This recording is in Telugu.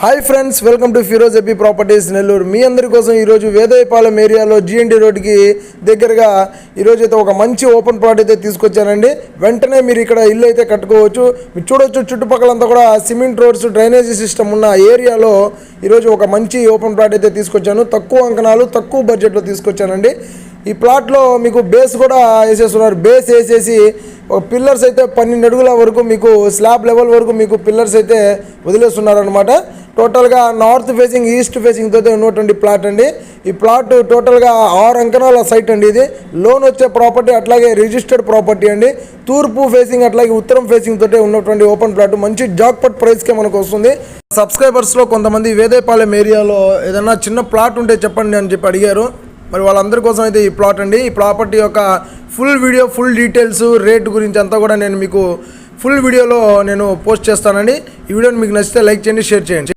Hi friends, welcome to Firoz AP properties Nellore. మీ అందరి కోసం ఈరోజు వేదాయపాలెం ఏరియాలో జిఎన్డి రోడ్కి దగ్గరగా ఈరోజు అయితే ఒక మంచి ఓపెన్ ప్లాట్ అయితే తీసుకొచ్చానండి. వెంటనే మీరు ఇక్కడ ఇల్లు అయితే కట్టుకోవచ్చు. మీరు చూడొచ్చు, చుట్టుపక్కలంతా కూడా సిమెంట్ రోడ్స్, డ్రైనేజీ సిస్టమ్ ఉన్న ఏరియాలో ఈరోజు ఒక మంచి ఓపెన్ ప్లాట్ అయితే తీసుకొచ్చాను. తక్కువ అంకణాలు, తక్కువ బడ్జెట్లో తీసుకొచ్చానండి. ఈ ప్లాట్లో మీకు బేస్ కూడా వేసేస్తున్నారు. బేస్ వేసేసి ఒక పిల్లర్స్ అయితే 12 అడుగుల వరకు మీకు స్లాబ్ లెవెల్ వరకు మీకు పిల్లర్స్ అయితే వదిలేస్తున్నారు అనమాట. టోటల్గా నార్త్ ఫేసింగ్, ఈస్ట్ ఫేసింగ్ తోటే ఉన్నటువంటి ప్లాట్ అండి. ఈ ప్లాట్ టోటల్గా 6 అంకణాల సైట్ అండి. ఇది లోన్ వచ్చే ప్రాపర్టీ, అట్లాగే రిజిస్టర్డ్ ప్రాపర్టీ అండి. తూర్పు ఫేసింగ్ అట్లాగే ఉత్తరం ఫేసింగ్ తోటే ఉన్నటువంటి ఓపెన్ ప్లాట్. మంచి జాక్పాట్ ప్రైస్కే మనకు వస్తుంది. సబ్స్క్రైబర్స్లో కొంతమంది వేదాయపాలెం ఏరియాలో ఏదైనా చిన్న ప్లాట్ ఉంటే చెప్పండి అని చెప్పి అడిగారు. మరి వాళ్ళందరి కోసం అయితే ఈ ప్లాట్ అండి. ఈ ప్రాపర్టీ యొక్క full video, full details, rate గురించి అంతా కూడా నేను మీకు ఫుల్ వీడియోలో నేను పోస్ట్ చేస్తానండి. ఈ వీడియోని మీకు నచ్చితే లైక్ చేయండి, షేర్ చేయండి.